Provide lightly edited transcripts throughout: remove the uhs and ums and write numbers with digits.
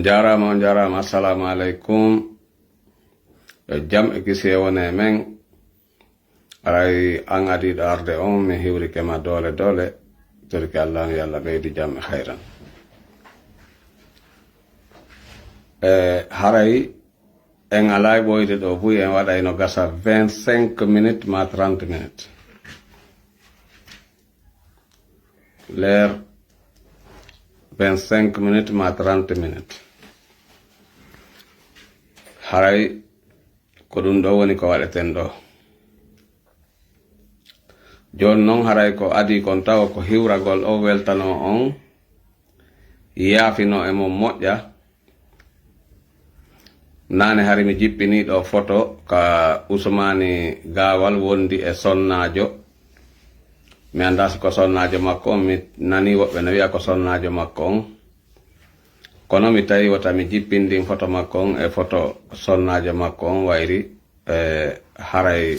Jarama assalamu alaikum. Jam e kisi wone men aray an adi arde on mi hiwri kema dole torki Allah yalla beydi jam e khairan. Haray en alay boyde do buy en wada ino gasa 25 minutes ma 30 minutes. L'air 25 minutes ma 30 minutes. Haray ko ɗum ɗo woni ko waɗeten ɗo. Joni noon haray ko adi kon tawa ko hiwragol o weltano on yaafino e mo moƴƴa. Nane hari mi jippini ɗo photo ka Usmani Gawal wondi e sonnajo. Mi anda ko sonnajo makko on, mi nani woɓɓe no wiya ko sonnajo makko on. Kono mi tawi wota mi jippindin photo makko on e photo sonnajo makko on wayri haray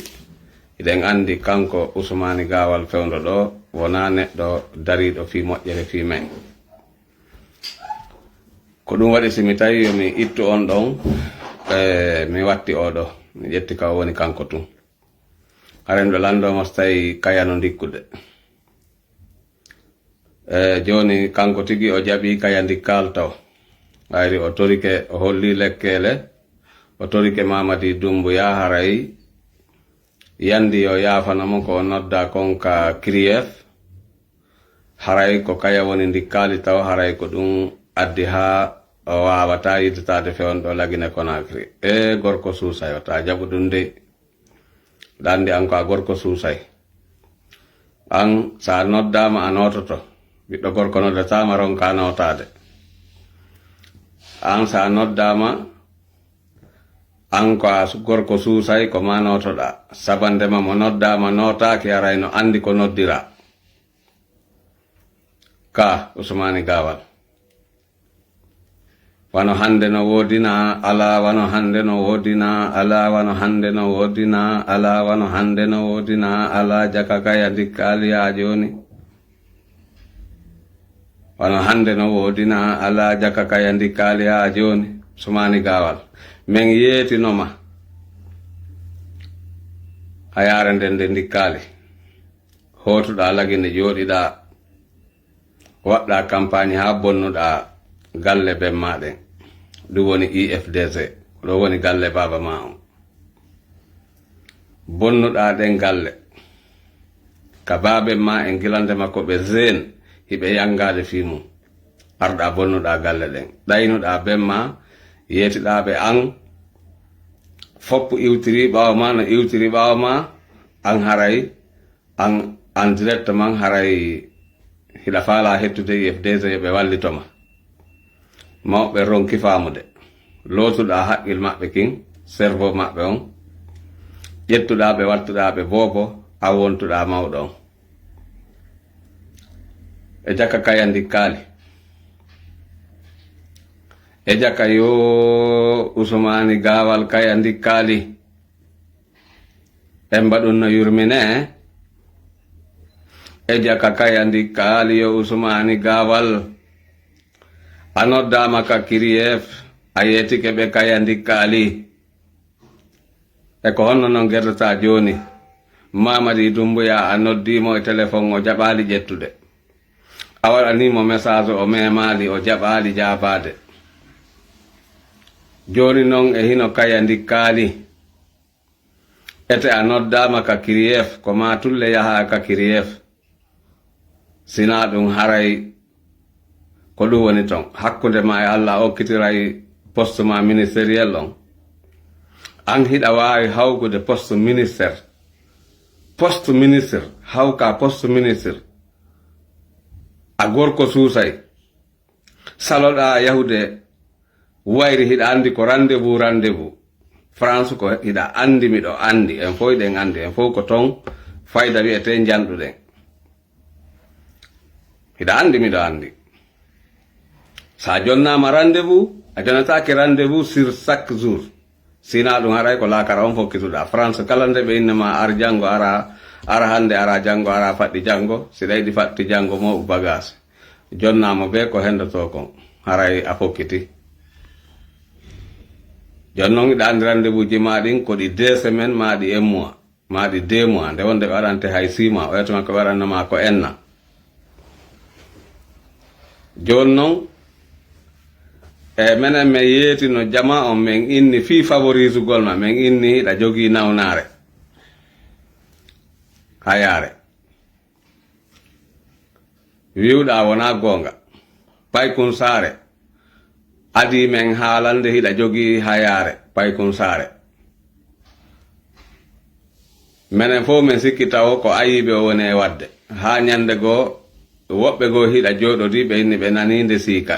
iɗen andi kanko Usmani Gawal fewndo ɗo wona neɗɗo dariɗo fi moƴƴere fi men. Ko ɗum waɗi si mi tawi yomi ittu on ɗon mi watti oɗo mi ƴetti ka woni kanko tun. Haren ɗo landomo so tawi kayano ndikkude. Joni kanko tigi o jaɓi kaya ndikkal taw. Ayri o torike o holli lekkele o torike Mamadi Doumbouya haray yandi yo yafanamo ko nodda kon ka Krief haray ko kaya woni ndikkali taw haray ko ɗum addi ha o wawata yiddetade fewon ɗo lagine Conakry. Gorko suusay o ta jaɓu ɗum de ɗandi an ko a gorko suusay an sa noddama a nototo ɓiɗɗo gorko noddatama ronka notade. An sa noddama an ko a gorko suusay ko ma notoɗa sabandema mo noddama notaki arayno andi ko noddira ka Usmani Gawal. Wano hande no wodina ala, wano hande no wodina ala, wano hande no wodina ala, wano hande no wodina ala, jaka kaya ndikkali ya joni. Wano hande no wodina ala, jaka kaya ndikkali ya joni. Usmani Gawal men yeetinoma hayare nde ndikkali hotuɗa lagine joɗiɗa waɗɗa campagne ha bonnuɗa galle ben maɗen ɗum woni IFDC ɗo woni galle baba ma on bonnuɗa ɗen galle ka baben ma en gilande makko ɓe zen hiɓe yangade fi mum arɗa bonnuɗa galle ɗen ɗaynuɗa ben ma yetiɗaɓe an foppu iwtiri ɓawa ma no iwtiri ɓawa ma an haray an directement haray hiɗa faala hettude IFDC ɓe wallitoma mawɓe ronki famude lootuɗa haqqil maɓɓe kin cerveau maɓɓe on ƴettuɗa ɓe wattuɗa ɓe bobo a wontuɗa mawɗo on e jakka kaya ndikkali e jaka yo Usmani Gawal kaya ndikkali en mbaɗum no yurmine e jaka kaya ndikkali yo Usmani Gawal a noddama ka Krief a yetike ɓe kaya ndikkali e ko honno non gerdata joni Mamadi Doumbouya a noddimo e téléphone o jaɓali ƴettude a waɗanimo message o memali o jaɓali jabade. Joni non e hino kaya ndikkali ete a noddama ka Krief ko ma tulle yaha ka Krief sina ɗum haray ko ɗum woni ton hakkude ma e Allah okkitiray poste ma ministériel on an hiɗa wawi hawgude poste ministre hawka poste ministre a gorko suusay saloɗa yahude wayri hiɗa andi ko rendez-vous France ko hiɗa andi miɗo andi en fof ɗen andi en fof ko ton fayda wiyete janɗuɗen hiɗa andi miɗo andi sa jonnama rendez-vous a jonnatake rendez-vous sur chaque jour sina ɗum haray ko lakara on fokkituɗa France kala nde ɓe innema ar janggo ara hande ara janggo ara faɗɗi janggo si ɗayɗi faɗɗi janggo mo bagage jonnama be ko hendoto kon haray a fokkiti jonnon ida andi rendez-vous ji maɗin ko ɗi 2 semaines maɗi 1 mois maɗi 2 mois nde wonde ɓe waɗante hay 6 mois o yetuma ko waɗannoma ko enna joni noon menen min yeetino jama on min inni fi favorise gol ma min inni hiɗa jogii nawnare hayare wiwɗa wona gonga paykun saare adi men haalande hiɗa jogii hayare paykun saare menen fof min sikki taw ko ayiɓe o woni e wadde ha ñande goo woɓɓe goo hiɗa jooɗodi ɓe inni ɓe naninde siika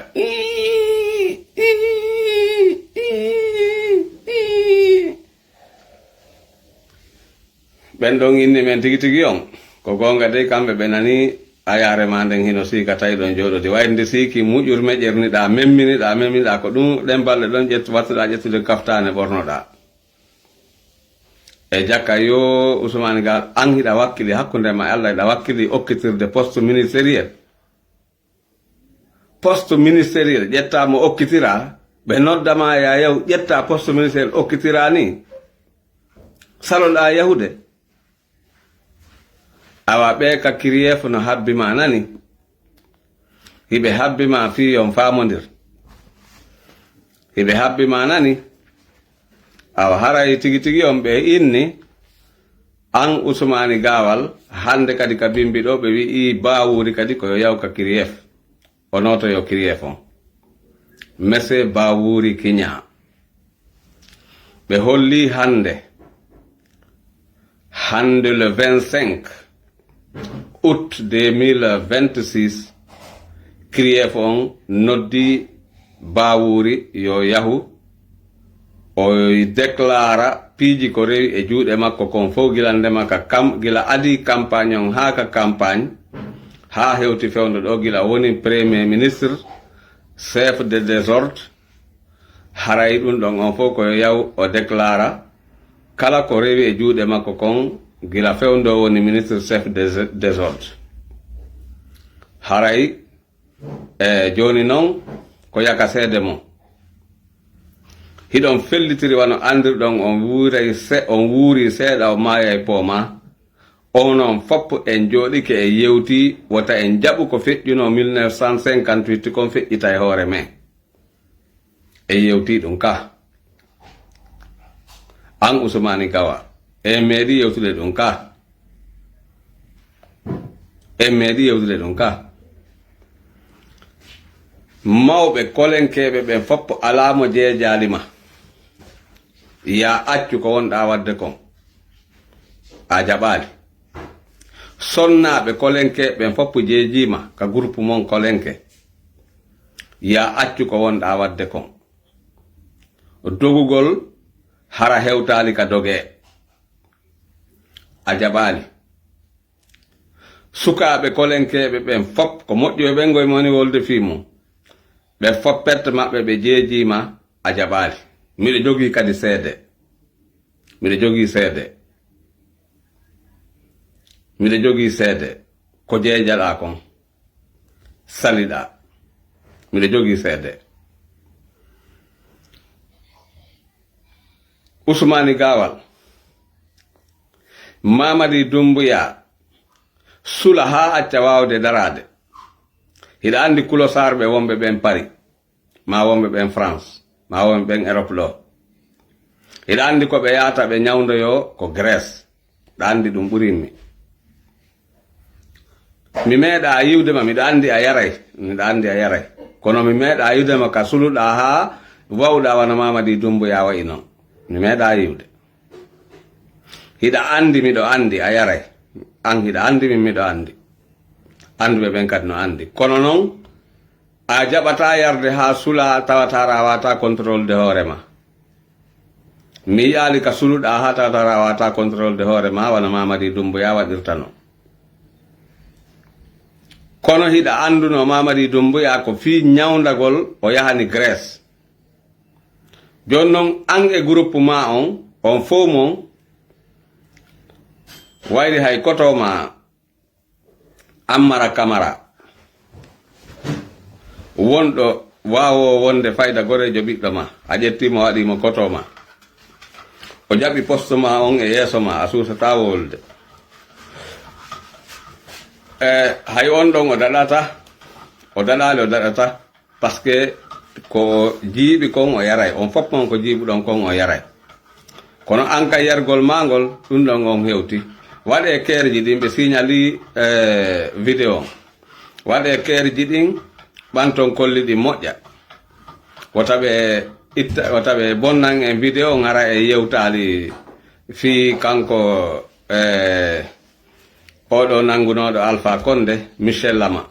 ɓen ɗon inni men tigi tigi on ko gonga de kamɓe ɓe nani ayare ma nden hino siika tawi ɗon jooɗodi wayde siiki muƴur meƴƴerniɗa meminiɗa ko ɗum ɗen balɗe ɗon wattuɗa ƴettude kaftane ɓornoɗa e jakka yo Ousmane Gal an hiɗa wakkili hakkude ma Allah hiɗa wakkili okkitirde poste ministériel ƴettamo okkitira ɓe noddama ya yahu ƴetta poste ministériel okkitira ni saloɗa yahude awa ɓe ka kiriyef no habbima nani hiɓe habbima fi yon famodir hiɓe habbima nani awa haray tigi tigi on ɓe inni an Ousmane Gawal hande kadi ka bimbi ɗo ɓe wi'i Bawuri kadi ko yo yaw ka kiriyef o noto yo kiriyef on mese Bawuri Kiña ɓe holli hande le 25 août 2026 kiriyef on noddi Bawuri yo yahu o déclara piiji ko rewi e juuɗe makko kon fof gilandema gila adi campagne on ha ka campagne ha hewti fewndo ɗo gila woni premier ministre chef de désordre haray ɗum ɗon on fof koyo yaw o déclara kala ko rewi e juuɗe makko kon gila fewndo woni ministre chef de désordre haray joni noon ko yaka seede mon hiɗon fellitiri wano andirɗon on wuuri seeɗa o maaya e pooma onon fopp en jooɗike e yewti wota en jaɓu ko feƴƴuno 1958 kon feƴƴita e hoore men e yewti ɗum ka an Ousmane Gawa en meeɗi yewtude ɗum ka mawɓe kolenkeɓe ɓen fopp alamo jeejalima ya accu ko wonɗa wadde kon a jaɓali sonnaɓe kolenke ɓen fopp jeejima ka groupe mon kolenke ya accu ko wonɗa wadde kon dogugol hara hewtali ka doge a jaɓali sukaɓe kolenkeɓe ɓen fopp ko moƴƴo ɓen goye moni wolde fimum ɓe foppette maɓɓe ɓe jeejima a jaɓali miɗo jogii kadi seede ko jeejaɗa kon saliɗa miɗo jogii seede Ousmane Gawal Mamadi Doumbouya sula ha acca wawde darade hiɗa andi kulosarɓe wonɓe ɓen Paris ma wonɓe ɓen France ma wonɓe ɓen Europe ɗo hiɗa andi ko ɓe yahata ɓe ñawdoyo ko Grèce ɗa andi ɗum ɓurinmi mi meeɗa yiwdema miɗa andi a yaray kono mi meeɗa yiwdema ka suluɗa ha wawɗa wana Mamadi Doumbouya wayi noon mi meeɗa yiwde hiɗa andi miɗo andi a yaray an hiɗa andi min miɗo andi anduɓe ɓen kadi no andi kono noon a jaɓata yarde ha sula tawatara wata contrôle de hoorema mi yaali ka suluɗa ha tawatara wata contrôle de hoorema wana Mamadi Doumbouya waɗirta no kono hiɗa anduno Mamadi Doumbouya ko fi ñawdagol o yahani Grèce joni noon an e groupe ma on fof mon wayri hay kotoma Ammara Camara wonɗo wawo wonde fayda gorejo ɓiɗɗo ma a ƴettimo waɗimo koto ma o jaɓi poste ma on e yeeso ma a susata wolde hay on ɗon o daɗali o daɗata par ce que ko jiiɓi kon o yaray on fof mon ko jiiɓuɗon kon o yaray kono an ka yargol magol ɗum ɗon on hewti waɗe keerji ɗin ɓe signali vidéo waɗe keerji ɗin ɓanton kolli ɗi moƴƴa wotaɓe bonnan en vidéo ngara e yewtali fi kanko oɗo nangunoɗo Alpha Condé Michel Lama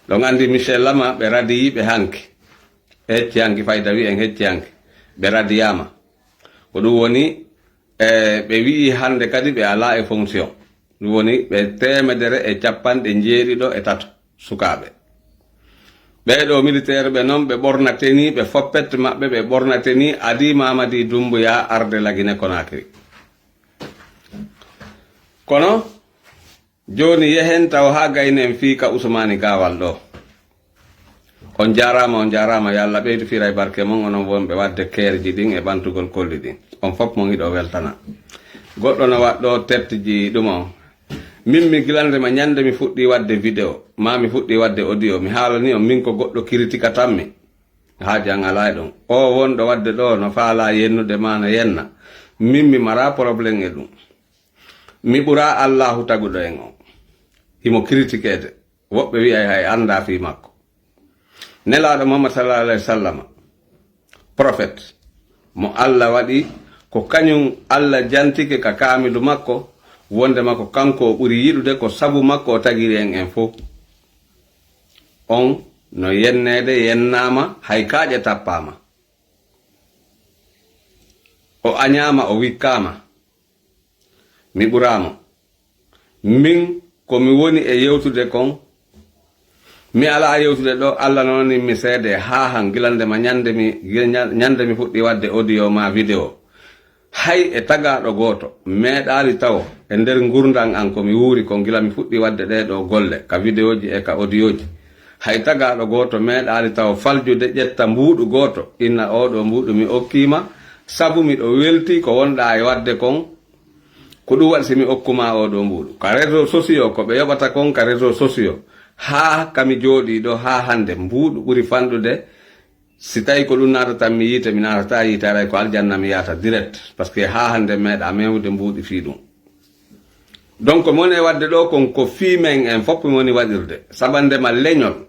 ɗon andi Michel Lama ɓe radiyiɓe hanki hecci hanki fayda wi en hecci hanki ɓe radiyama ko ɗum woni ɓe wi'i hande kadi ɓe ala e fonction ɗum woni ɓe 150 sukaɓe ɓeɗo militaire ɓe noon ɓe ɓornateni ɓe foppette maɓɓe ɓe ɓornateni Adi Mamadi Doumbouya arde la Guinée Conakry kono joni yehen taw ha gaynen fiika Ousmani Gawal ɗo on jarama yo Allah ɓeydu firay barke mon onon wonɓe wadde keerji ɗin e ɓantugol kolli ɗin on fof mo yiɗo weltana goɗɗo no waɗɗo tettiji ɗum on min mi gilandema ñande mi fuɗɗi wadde vidéo ma mi fuɗɗi wadde audio mi haalani on min ko goɗɗo critique tanmi ha jan ala e ɗon o wonɗo wadde ɗo no faala yennude ma no yenna min mi mara probléme e ɗum mi ɓura Allahu taguɗo en on himo critiquede woɓɓe wiyay hay anda fi makko nelaɗo Muhammad sallallahu alaihi wasallam prophète mo Allah waɗi ko kañum Allah jantike ka kaamilu makko wonde makko kanko ɓuri yiɗude ko sabu makko o tagiri en fof on no yennede yennama hay kaaƴe tappama o añama o wikkama mi ɓuramo min komi woni e yewtude kon mi ala yewtude ɗo Allah nooni mi seede ha han gilandema ñande mi fuɗɗi wadde audio ma vidéo hay e tagaɗo goto meeɗali taw e nder gurdan an komi wuuri ko gila mi fuɗɗi wadde ɗeɗo golle ka vidéo ji e ka audio ji hay tagaɗo goto meeɗali taw faljude ƴetta mbuɗu goto inna oɗo mbuɗu mi okkima sabu miɗo welti ko wonɗa e wadde kon ko ɗum waɗi simi okkuma oɗo mbuɗu ka réseau sociaux ko ɓe yoɓata kon ka réseau sociaux ha kami jooɗi ɗo ha hande mbuɗu ɓuri fanɗude si tawi ko ɗum natatan mi yiite mi natata yiite aray ko aljanna mi yata direct par ce que ha hande meeɗa mewde mbuɗi fi ɗum donc moni e wadde ɗo kon ko fimen en fopp moni waɗirde sabandema leñol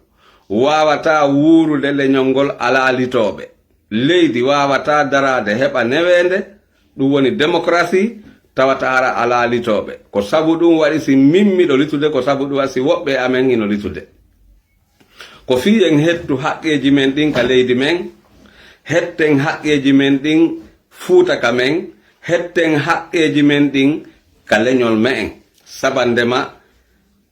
wawata wuurude leñol ngol ala litoɓe leydi wawata darade heɓa newende ɗum woni démocratie tawata ara ala litoɓe ko sabu ɗum waɗi si min miɗo litude ko sabu ɗum waɗi si woɓɓe amen ino litude ko fi en hettu haqqeji men ɗin ka leydi men hetten haqqeji men ɗin fuutaka men hetten haqqeji men ɗin ka leñol me en sabandema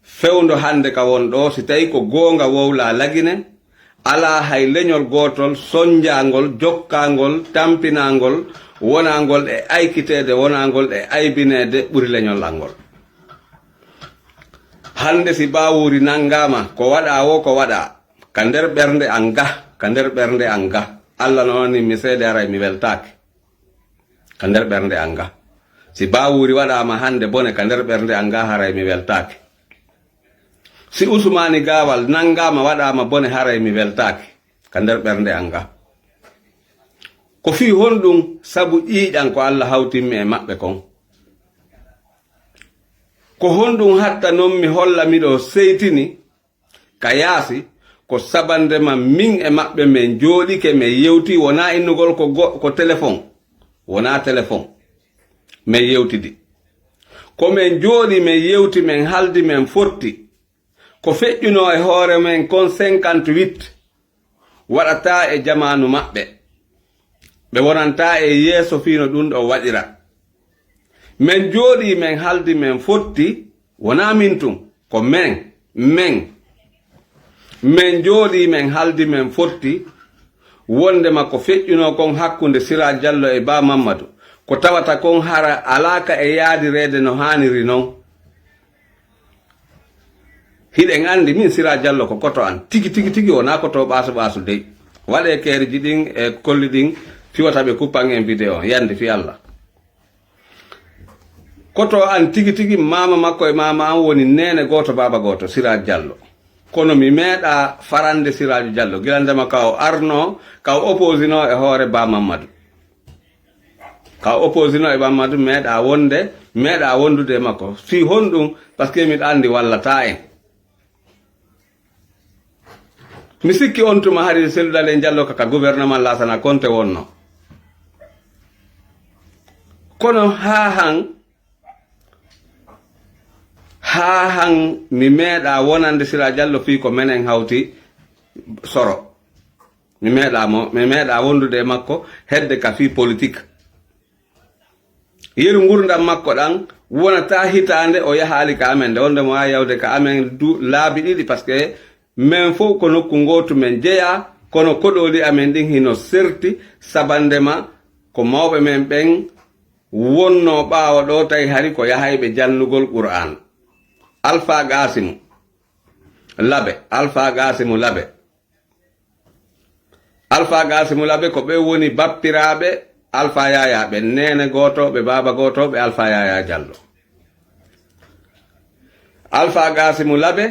fewndo hande ka won ɗo si tawi ko goonga wowla lagine ala hay leñol gotol sonjangol jokkangol tampinangol wonangol e aykitede wonangol e aybinede ɓuri leñol angol hande si bawuri nangama ko waɗa wo ko waɗa ka nder ɓernde an ga Allah nooni mi seede aray mi weltake ka nder ɓernde an ga si bawuri waɗama hande bone ka nder ɓernde an ga haray mi weltake si Ousmani Gawal nangama waɗama bone haray mi weltake ka nder ɓernde an ga ko fi honɗum sabu ƴiiƴan ko Allah hawtinmi e maɓɓe kon ko honɗum hatta noon mi holla miɗo seytini ka yaasi ko sabandema min e maɓɓe men jooɗike men yewti wona innugol ko téléphone wona téléphone men yewtidi ko men jooɗi men yewti men haldi men fotti ko feƴƴuno e hoore men kon 58 waɗata e jamanu maɓɓe ɓe wonanta e yeeso fino ɗum ɗo waɗira men jooɗi men haldi men fotti wona min tum ko men jooɗi men haldi men fotti wondema ko feƴƴuno kon hakkunde Sira Diallo e Ba Mamadou ko tawata kon hara alaka e yaadirede no haniri non hiɗen andi min Sira Diallo ko koto an tigi wona koto ɓasu dey waɗe keeriji ɗin e kolli ɗin fiwata ɓe kuppan en vidéo yande fi Allah koto an tigi mama makko e mama an woni nene goto baba goto Sira Diallo kono mi meeɗa farande Siraju Diallo gilandema kaw arno kaw opposino e hoore Ba Mamadou kaw opposino e Mamadou meeɗa wondude e makko fi honɗum par ce que miɗa andi wallata en mi sikki on tuma hari selludal e Diallo kaka gouvernement Lassana Conté wonno kono ha han mi meeɗa wonande Sira Diallo fi ko menen hawti soro mi meeɗa wondude e makko hedde ka fi politique yeru gurdam makko ɗan wonata hitande o yahali ka amen nde wonde mo wawi yawde ka amen laabi ɗiɗi par ce que min fof ko nokku gotu men jeeya kono koɗoli amen ɗin hino serti sabandema ko mawɓe men ɓen wonno ɓaawa ɗo tawi hari ko yahayɓe jannugol Qur'an Alpha Gasimu Labe ko ɓe woni bappiraɓe Alpha Yaya ɓe nene gotoɓe baba gotoɓe Alpha Yaya Diallo Alpha Gasimu Labe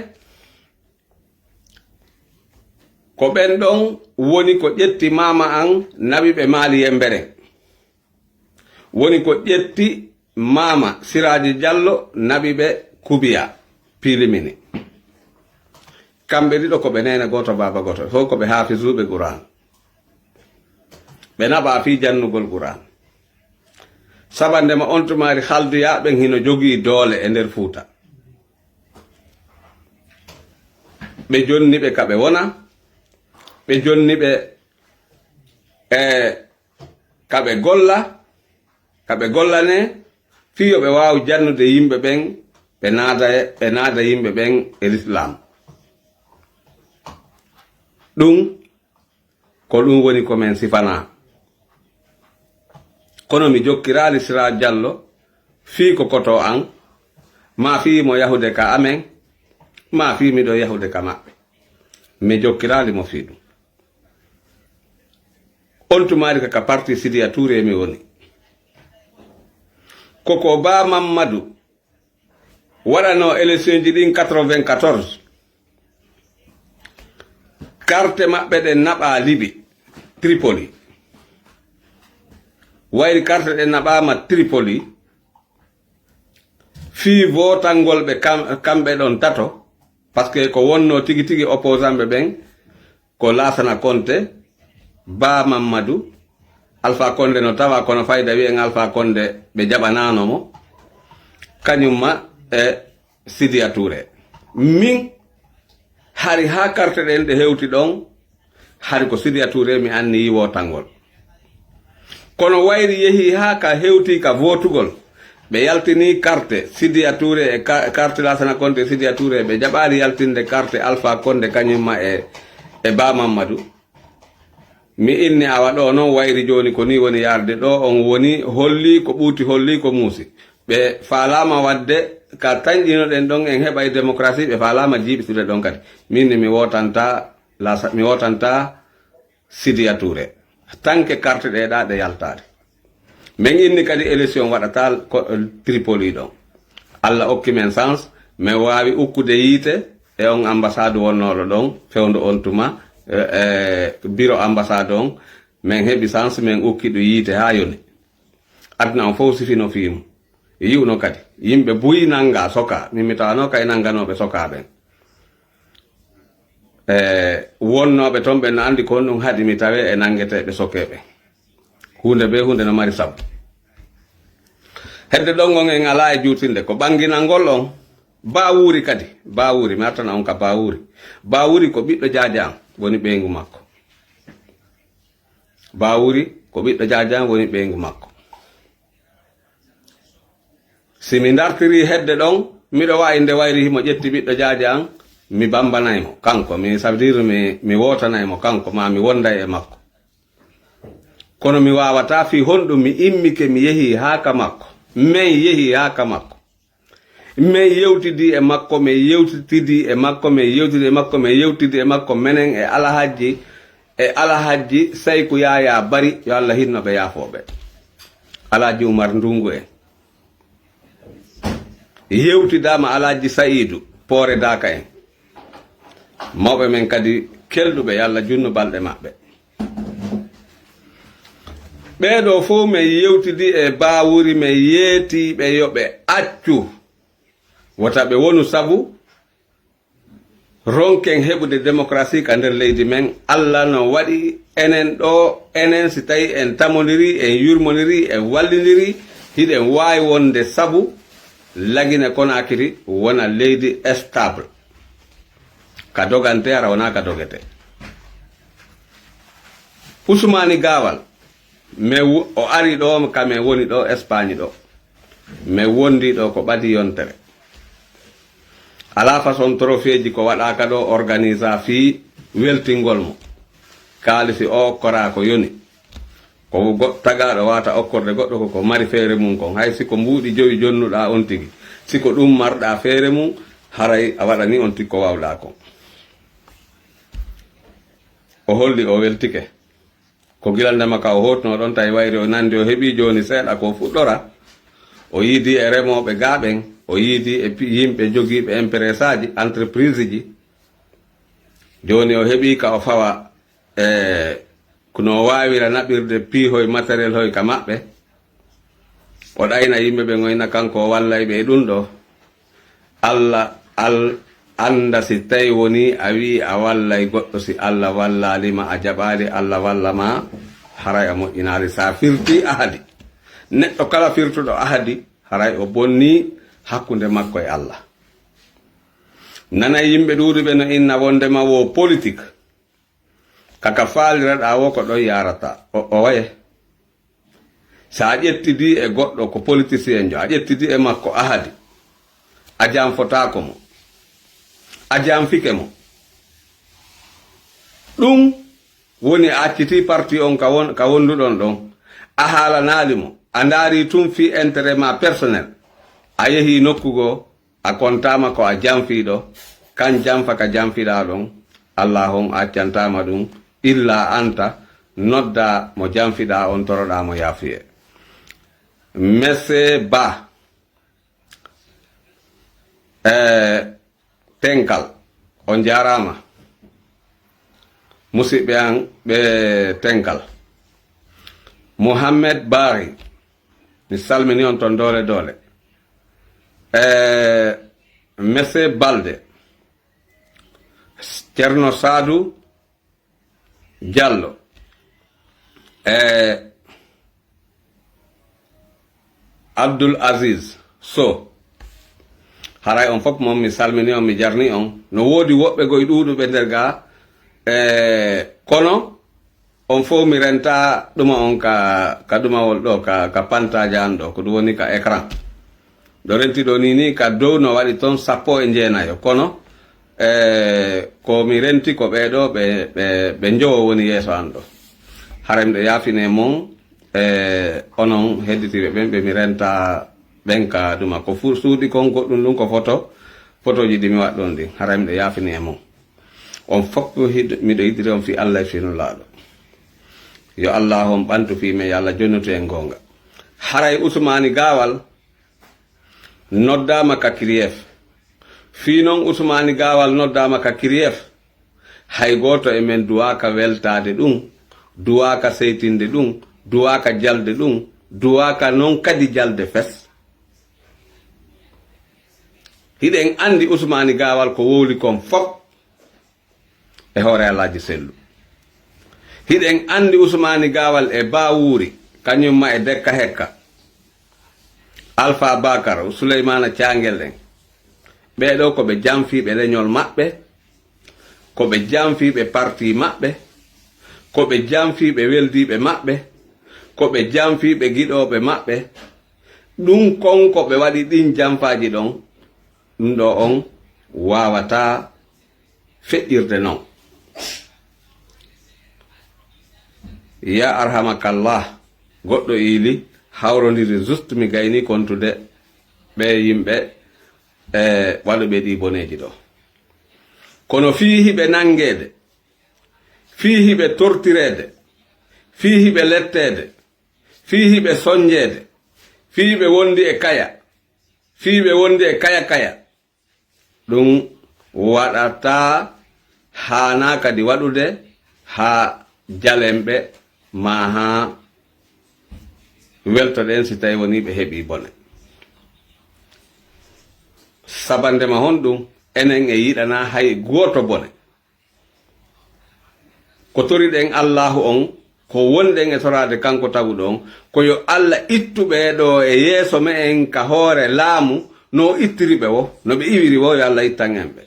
ko ɓen ɗon woni ko ƴetti mama an nabi ɓe maali yembere woni ko ƴetti mama Siraji Diallo nabi ɓe Kubiya pilimini kamɓe ɗiɗo ko ɓe nene goto baba goto fof ko ɓe hafizuɓe Qur'an ɓe naɓa fi jannugol Qur'an sabandema on tumari halduya ɓen hino jogii doole e nder Fuuta ɓe jonni ɓe kaɓe wona ɓe jonni ɓe kaɓe gollane fiyo ɓe wawi jannude yimɓe ɓen ɓe naada yimɓe ɓen e l'islam ɗum ko ɗum woni komin sifana kono mi jokkirali Sira Diallo fi ko koto an ma fi mo yahude ka amen ma fi miɗo yahude ka maɓɓe mi jokkirali mo fi ɗum on tumari kaka parti Sidia Touré mi woni koko Ba Mamadou waɗano élection ji ɗin 94 carte maɓɓe ɗen naɓa Libi Tripoli wayri carte ɗen naɓama Tripoli fi votangol ɓe kamɓe ɗon tato par ce que ko wonno tigi opposant ɓe ɓen ko Lassana Conté Ba Mamadou Alpha Condé no tawa kono fayda wi'en Alpha Condé ɓe jaɓananomo kañumma e Sidia Touré min hari ha carte ɗen ɗe hewti ɗon hari ko Sidia Touré mi anni yiwotangol kono wayri yehi ha ka hewti ka votugol ɓe yaltini carte Sidia Touré e carte Lassana Conté Sidia Touré ɓe jaɓali yaltinde carte Alpha Condé kañumma e Ba Mamadou mi inni awa ɗo noon wayri joni ko ni woni yarde ɗo on woni holli ko ɓuuti holli ko muusi ɓe falama wadde ka tañƴinoɗen ɗon en heɓa e démocratie ɓe falama jiiɓitude ɗon kadi min mi wotanta Sidia Touré tanke carte ɗeɗa ɗe yaltade min inni kadi élection waɗata Tripoli ɗon Allah okki men sens min wawi ukkude yiite e on ambassade wonnoɗo ɗon fewdo on tuma bureau ambassade on min heɓi sens min ukkiɗo yiite ha yoni aduna on fof sifino fiimu yiwno kadi yimɓe buyi nanga soka min mi tawano kay nanganoɓe soka ɓen wonnoɓe toon ɓe no andi kon ɗum haadi mi tawe e nangueteɓe sokeɓe hunde be hunde no mari sabu hedde ɗon gon en ala e juutinde ko ɓanginalngol on Bawuri kadi Bawuri mi artana on ka Bawuri ko ɓiɗɗo jaaja am woni ɓeygu makko Bawuri ko ɓiɗɗo jaaja am woni ɓeygu makko si mi dartiri hedde ɗon miɗo wawi nde wayri himo ƴetti ɓiɗɗo jaaja am mi bambanaymo kanko mi ça veut dire mi wotanaymo kanko ma mi wonda e makko kono mi wawata fi honɗum mi immike mi yehi haaka makko min yehi haaka makko me yewtidi e makko me yewtidi e makko me yewtidi e makko me yewtidi e makko menen e alahajji sayku yaya bari yo Allah hinno be yaafobe alaji Umar Ndungu en yewtidama alaji Saïdou Poore Daka en mawɓe men kadi kelduɓe yo Allah junnu balɗe maɓɓe ɓeɗo fof min yewtidi e bawuri min yeetiɓe yoɓe accu wota ɓe wonu sabu ronken heɓude démocratie ka nder leydi men Allah no waɗi enen si tawi en tamodiri en yurmodiri en wallidiri hiɗen wawi wonde sabu Lagine Conakry wona leydi stable ka dogante ara wona ka dogete Ousmani Gawal o ari ɗo kamen woni ɗo Espagne ɗo mi wondi ɗo ko ɓadi yontere ala façon trophée ji ko waɗaka ɗo organisa fi weltingol mo kalisi o okkora ko yoni ko tagaɗo wata okkorde goɗɗo koko mari feere mum kon hay siko mbuuɗi joyi jonnuɗa on tigi siko ɗum marɗa feere mum haray a waɗa ni on tigi ko wawɗa kon o holli o weltike ko gilandema ka o hotno ɗon tawi wayri o nandi o heeɓi joni seeɗa ko fuɗɗora o yiidi e remoɓe gaɓen o yiidi e yimɓe jogiiɓe imprese aji entreprise ji joni o heeɓi ka o fawa kono wawira naɓirde piihoy matériel hoy ka maɓɓe o ɗayna yimɓeɓe goyna kanko wallayɓe e ɗum ɗo Allah anda si tawi woni a wi a wallay goɗɗo si Allah wallalima a jaɓali Allah wallama haray a moƴƴinali sa firti ahadi neɗɗo kala firtuɗo ahadi haray o bonni hakkude makko e Allah nana yimɓe ɗuɗuɓe no inna wondema wo politique kaka faaliraɗa wo ko ɗon yarata o waye sa ƴettidi e goɗɗo ko politicien jo a ƴettidi e makko ahadi a janfotako mo a janfike mo ɗum woni a acciti parti on ka wonduɗon ɗon a haalanali mo a ndaari tum fi intérêt ma personnel a yehi nokkugo a kontama ko a janfiɗo kan janfa ka janfiɗa ɗon Allah on accantama ɗum illa anta nodda mo janfiɗa on toroɗa mo yafiye Messe Ba Tenkal on jarama musidɓe an ɓe Tenkal Mohammed Bari mi salmini on ton dole dole Messe Balde Ceerno Sadou Diallo Abdoul Aziz Sow haray on fof mom mi salmini on mi jarni on no woodi woɓɓe goye ɗuɗuɓe nder ga kono on fof mi renta ɗuma on ka ɗumawol ɗo ka pantaje an ɗo ko ɗum woni ka écran ɗo renti ɗo ni ka dow no waɗi toon 19 kono ko mi renti ko ɓeɗo ɓe jowo woni yeeso an ɗo haray mɗe yafine mon onon hedditiɓe ɓen ɓe mi renta ɓen ka ɗuma ko fu suuɗi kon goɗɗum ɗum ko photoji ɗi mi waɗɗon ɗin haray mɗe yafini e mon on fof miɗo yiɗiri on fi Allah e finulaɗo yo Allah on ɓantu fime yo Allah jonnutu en gonga haray Ousmani Gawal noddama ka Krief fi noon Ousmani Gawal noddama ka Krief hay goto e men duwaka weltade ɗum duwaka seytinde ɗum duwaka jalde ɗum duwaka noon kadi jalde fes hiɗen andi Ousmani Gawal ko wowli kon fof e hoore Alaji Sellu hiɗen andi Ousmani Gawal e Bawuri kañumma e Dekka Hekka Alpha Bakar Souleymana Thiangel en ɓeɗo koɓe janfiɓe leñol maɓɓe koɓe janfiɓe parti maɓɓe koɓe janfiɓe weldiɓe maɓɓe koɓe janfiɓe giɗoɓe maɓɓe ɗum kon koɓe waɗi ɗin janfaji ɗon ɗum ɗo on wawata feƴƴirde noon ya arhamakallah goɗɗo ili hawrodiri juste mi gayni kontude ɓe yimɓe waɗuɓe ɗi boneji ɗo kono fii hiɓe nangede fii hiɓe tortirede fii hiɓe lettede fii hiɓe soñjede fii hiɓe wondi e kaya fii ɓe wondi e kaya ɗum waɗata hana kadi waɗude ha jalemɓe ma ha weltoɗen si tawi woni ɓe heeɓi bone sabandema honɗum enen e yiɗana hay goto bone ko toriɗen allahu on ko wonɗen e torade kanko taguɗo on koyo allah ittuɓeɗo e yeeso me en ka hoore laamu no ittiriɓe wo no ɓe iwiri wo yo allah ittan en ɓe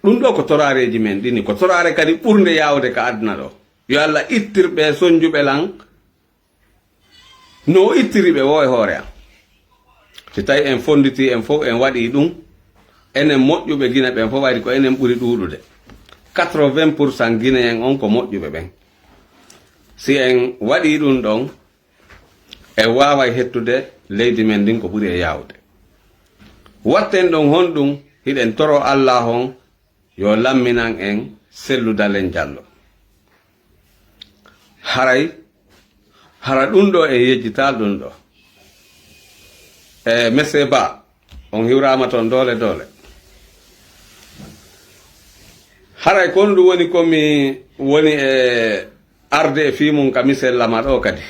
ɗum ɗo ko torareji men ɗini ko torare kadi ɓurde yawde ka aduna ɗo yo allah ittirɓe sonjuɓe lan no ittiriɓe wo e hoore am si tawi en fonditi en fof en waɗi ɗum enen moƴƴuɓe guine ɓen fof waɗi ko enen ɓuri ɗuɗude 80% guine en on ko moƴƴuɓe ɓen si en waɗi ɗum ɗon en waway hettude leydi men ndin ko ɓuri e yawde watten ɗon honɗum hiɗen toro allah on yo lamminan en selludalen Diallo hara ɗum ɗo en yejjital ɗum ɗo Messe Ba on hiwrama toon dole haray kon ɗum woni komi woni e arde e fimum ka misellama ɗo kadi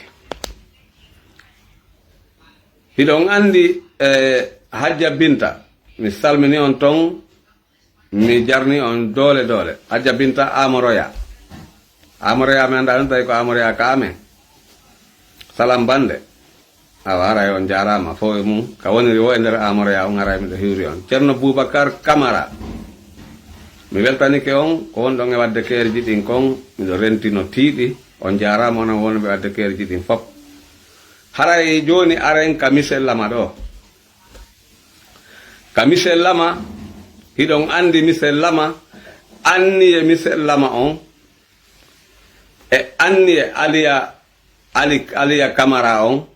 hiɗon andi Hajja Binta mi salmini on ton mi jarni on dole Hajja Binta Amoroya mi anda ɗum tawi ko Amoroya ka amen salam bande awa haray on jarama fo e mum ka woniri wo e nder Amoroya on haray miɗo hiwri on ceerno Boubacar Camara mi weltanike on ko wonɗon e wadde keerji ɗin kon miɗo rentino tiiɗi on jarama onon wonɓe wadde keerji ɗin fop haray joni aren ka misellama ɗo ka misellama hiɗon andi misellama anni e misellama on e anni e aliya Camara on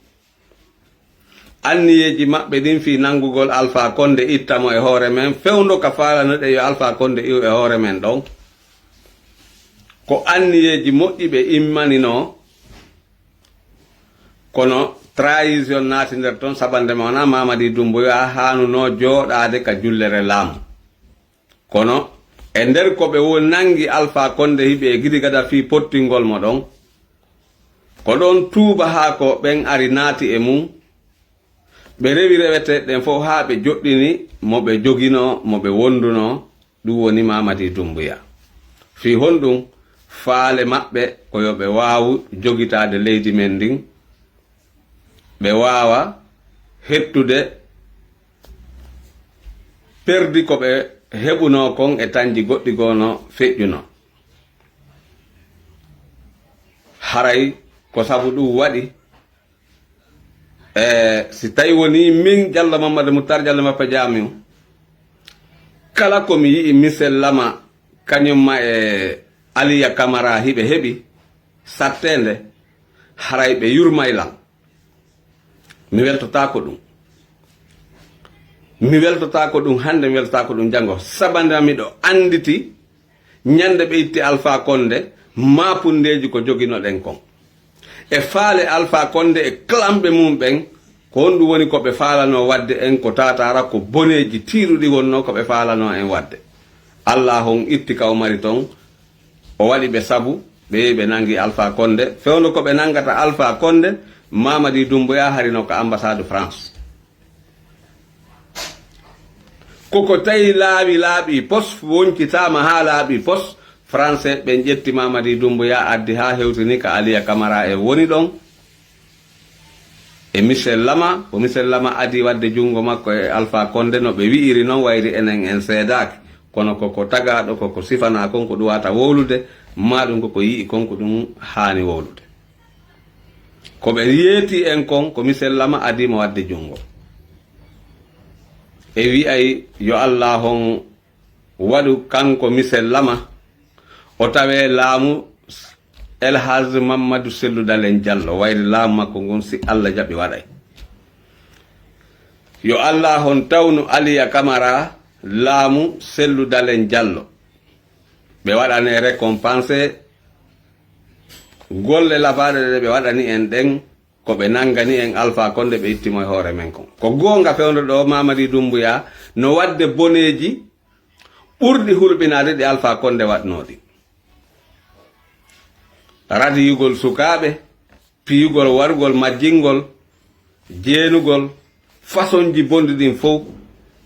anniyeji maɓɓe ɗin fi nangugol Alpha Condé ittamo e hoore men fewndo ka falanoɗe yo Alpha Condé iw e hoore men ɗon ko anniyeji moƴƴi ɓe immanino kono trahison naati nder toon sabandema wona Mamadi Doumbouya hanuno jooɗade ka jullere laamu kono e nder ko ɓe nangi Alpha Condé hiɓe e gidi gada fi pottingol mo ɗon ko ɗon tuuba ha ko ɓen ari naati e mum ɓe rewi rewete ɗen fof ha ɓe joɗɗini mo ɓe jogino mo ɓe wonduno ɗum woni Mamadi Doumbouya fi honɗum faale maɓɓe ko yo ɓe wawu jogitade leydi men ndin ɓe wawa hettude perdi ko ɓe heɓuno kon e tanji goɗɗi gono feƴƴuno haray ko sabu ɗum waɗi si tawi woni min Diallo Mamadou Moutar Diallo Mappa Jamiu kala komi yii misellama kañumma e Aliya Camara hiɓe heɓi sattende haray ɓe yurmaylan mi weltotako ɗum hande mi weltotako ɗum janggo sabande miɗo anditi ñande ɓe itti Alpha Condé mapundeji ko joginoɗen kon e faale Alpha Condé e klamɓe mum ɓen ko honɗum woni ko ɓe falano wadde en ko tatara ko boneji tiiɗuɗi wonno ko ɓe falano en wadde Allah on itti ka o mari ton o waɗi ɓe sabu ɓe nangi Alpha Condé fewno ko ɓe nangata Alpha Condé Mamadi Doumbouya harino ko ambassade France koko tawi laaɓi pos woncitama ha laaɓi pos français ɓen ƴetti Mamadi Doumbouya addi ha hewtini ka Aliya Camara e woni ɗon e Michel Lama ko Michel Lama adi wadde jungo makko e Alpha Condé no ɓe wi'iri noon wayri enen en seedaki kono koko tagaɗo koko sifana kon ko ɗum wata wowlude maɗum koko yii kon ko ɗum hani wowlude ko ɓe yeeti en kon ko Michel Lama adimo wadde jungo e wi'ay yo Allah hon waɗu kanko Michel Lama o tawe laamu El Hadj Mamadou Sellou Dalein Diallo wayri laamu makko ngon si Allah jaɓi waɗay yo Allah hon tawnu Aliya Camara laamu Sellu Dalen Diallo ɓe waɗane récompensé golle lafaɗe ɗe ɓe waɗani en ɗen ko ɓe nangani en Alpha Condé ɓe ittimo e hoore men kon ko gonga fewndo ɗo Mamadi Doumbouya no wadde boneji ɓurɗi hulɓinade ɗi Alpha Condé waɗnoɗi radiyugol sukaɓe piyugol wargol majjingol jeenugol façon ji bonduɗin fof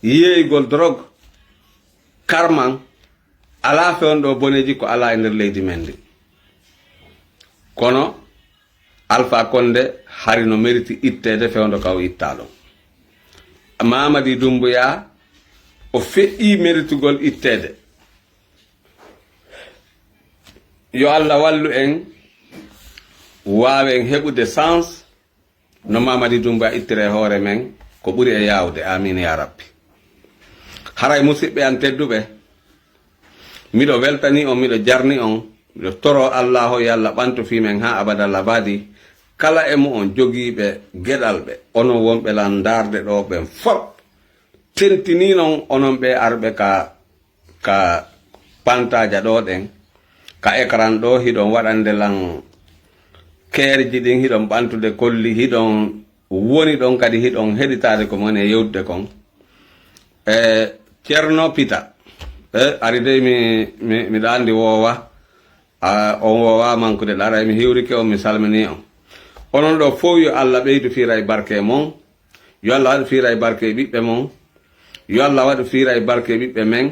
yeeygol drogue karman ala fewndo boneji ko ala e nder leydi men ndi kono Alpha Condé hari no mérite ittede fewndo kaw ittaɗo Mamadi Doumbouya o feƴƴi méritugol ittede yo Allah wallu en wawen heɓude sens no Mamadi Doumbouya ittire hoore men ko ɓuri e yawde amin ya rabbi haray musidɓe an tedduɓe miɗo weltani on miɗo jarni on miɗo toro Allah o yo Allah ɓantu fimen ha abada labadi kala e mo on jogiiɓe geɗal ɓe onon wonɓe lan darde ɗo ɓen fop tentini non onon ɓe arɓe ka pantaja ɗo ɗen ka écran ɗo hiɗon waɗande lan keerji ɗin hiɗon ɓantude kolli hiɗon woni ɗon kadi hiɗon heɗitade ko moni e yewtude kon Ceerno Pita ari de miɗa andi woowa on woowa mankude ɗara mi hiwrike on mi salmini on onon ɗo fof yo Allah ɓeydu fiira e barke mon yo Allah waɗu fiira e barke ɓiɓɓe mon yo Allah waɗu fiira e barke ɓiɓɓe men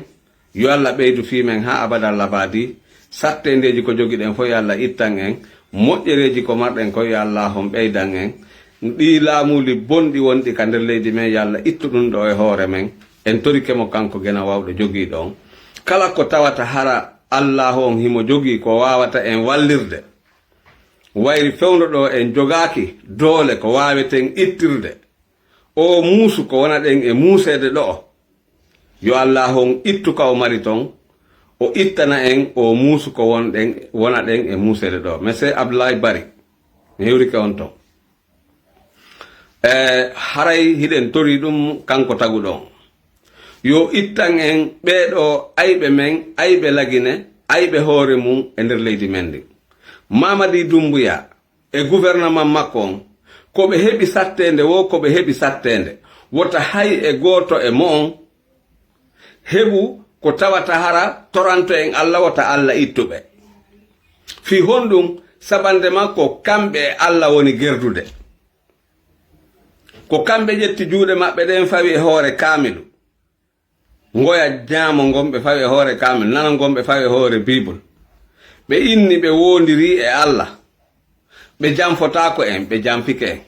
yo Allah ɓeydu fimen ha abada labadi sattendeji ko jogiɗen fof yo Allah ittan en moƴƴereji ko marɗen ko yo Allah hon ɓeydan en ɗi laamuli bonɗi wonɗi ka nder leydi men yo Allah ittu ɗum ɗo e hoore men en torikemo kanko gena wawɗo jogiiɗo on kala ko tawata hara Allah on himo jogii ko wawata en wallirde wayri fewndo ɗo en jogaaki doole ko waweten ittirde o muusu ko wona ɗen e muusede ɗo yo Allah on ittu ka o mari ton o ittana en o muusu ko wona ɗen e muusede ɗo monsieur Abdoulaye Bari mi hewrike on ton haray hiɗen tori ɗum kanko tagu ɗon yo ittan en ɓeɗo ayɓe men ayɓe lagine ayɓe hoore mum e nder leydi men ndi Mamadi Doumbouya e gouvernement makko on koɓe heɓi sattende wo koɓe heɓi sattende wota hay e goto e mo on heɓu ko tawata hara toranto en Allah wota Allah ittuɓe fi honɗum sabande makko kamɓe e Allah woni gerdude ko kamɓe ƴetti juuɗe maɓɓe ɗen fawi e hoore kaamilu ngoya jaamo gomɓe fawi e hoore kaamilu nana gomɓe fawi e hoore bible ɓe inni ɓe wondiri e Allah ɓe jamfotako en ɓe jampike en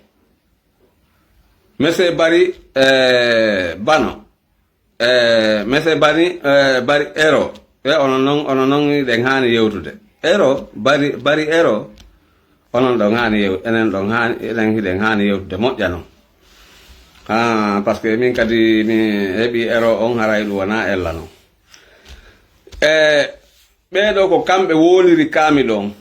monsieur Bari Bano monsieur Bari ero onon noon ɗen hani yewtude ero bari ero onon ɗon hani enen ɗon hani enen hiɗen hani yewtude moƴƴa noon par ce que min kadi mi heɓi ero on haray ɗum wona ella noon ɓeɗo ko kamɓe woniri kaamil on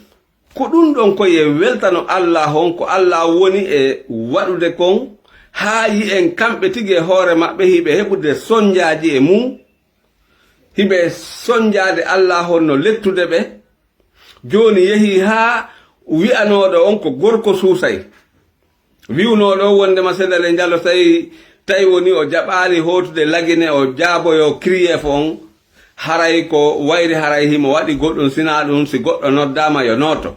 ko ɗum ɗon koye weltano Allah on ko Allah woni e waɗude kon haa yi en kamɓe tigi e hoore maɓɓe hiɓe heɓude soñjaji e mum hiɓe soñjade Allah on no lettude ɓe joni yehi haa wi'anoɗo on ko gorko suusay wiwnoɗo wondema Seydale Diallo tawi woni o jaɓali hotude lagine o jaaboyo crief on haray ko wayri haray himo waɗi goɗɗum sina ɗum si goɗɗo noddama yo nooto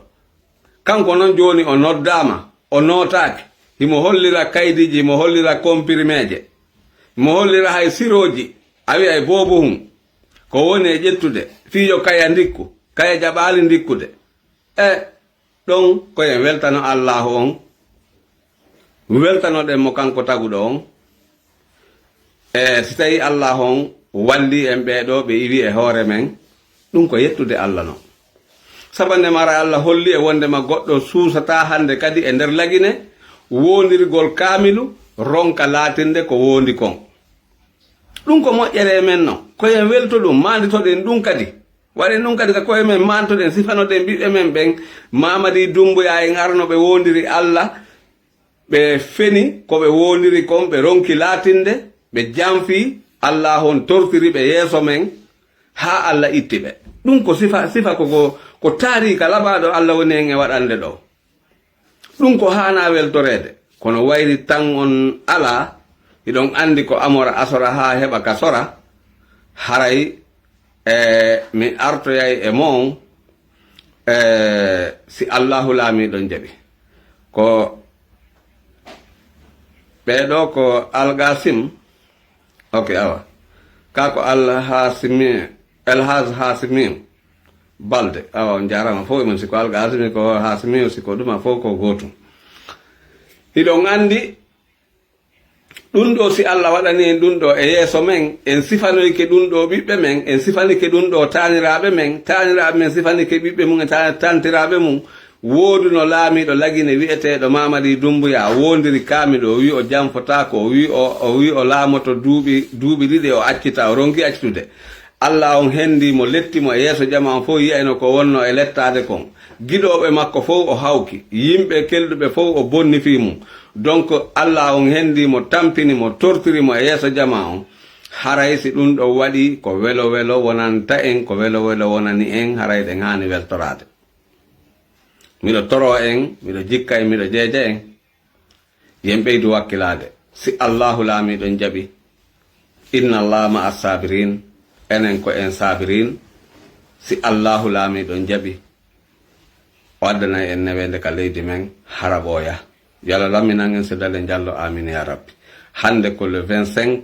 kanko noon joni o noddama o nootake himo hollira kaydiji himo hollira comprimeje himo hollira hay siroji a wiya e bobuhum ko woni e ƴettude fiijo kaya ndikku kaya jaɓali ndikkude ɗon koyen weltano Allah on weltanoɗen mo kanko taguɗo on si tawi Allah on walli en ɓeɗo ɓe iwi e hoore men ɗum ko yettude Allah noon sabande mara Allah holli e wondema goɗɗo suusata hande kadi e nder lagine wondirgol kaamilu ronka latinde ko wondi kon ɗum ko moƴƴere men noon koyen welto ɗum manditoɗen ɗum kadi waɗen ɗum kadi ka koye men mantoɗen sifanoɗen ɓiɓɓe men ɓen Mamadi Doumbouya en arnoɓe wondiri Allah ɓe feni ko ɓe wondiri kon ɓe ronki latinde ɓe jamfi Allah hon tortiri ɓe yeeso men ha Allah itti ɓe ɗum ko sifa ko tarika labaɗo Allah woni en e waɗande ɗo ɗum ko hana weltorede kono wayri tan on ala iɗon andi ko amora asora ha heɓa ka sora haray mi artoyay e mon si Allahu laamiɗon jaɓi ko ɓeɗo ko algasim ok awa kako elhas hasimi balde awa on jarama fof mon siko algasimi ko hasimi siko ɗuma fof ko gotum hiɗon andi ɗum ɗo si Allah waɗani en ɗum ɗo e yeeso men en sifanoyke ɗum ɗo ɓiɓɓe men en sifanike ɗum ɗo taniraɓe men men sifanike ɓiɓɓe mum e tantiraɓe mum wodu no laamiɗo lagine wi'eteɗo Mamadi Doumbouya wondiri kamiɗo o wi o janfotako o wi o laamoto duuɓi ɗiɗi o accita o ronki accitude Allah on hendimo lettimo e yeeso jama on fof yiyayno ko wonno e lettade kon giɗoɓe makko fof o hawki yimɓe kelduɓe fof o bonnifii mum donc Allah on hendimo tampinimo tortirimo e yeeso jama on haray si ɗum ɗo waɗi ko welo wonanta en ko welo wonani en haray ɗen hani weltorade miɗo toro en miɗo jikka en miɗo jeeja en yen ɓeydu wakkilade si Allahu laamiɗon jaɓi inna Allah ma as-sabirin enen ko en sabirin si Allahu laamiɗon jaɓi o addanay en newende ka leydi men haraboya yalla laminan en so dale jallo amin ya rabbi hande ko le 25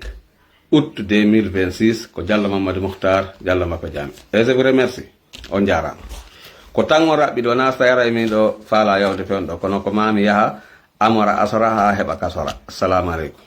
août 2026 ko Diallo Mamadou Mouhtar Diallo makko jami et je vous remercie on jarama ko tan o raɓɓi ɗo na sayra e min ɗo faala yawde fewn ɗo kono ko mami yaha amora asora ha heɓa kasora assalamu aleykum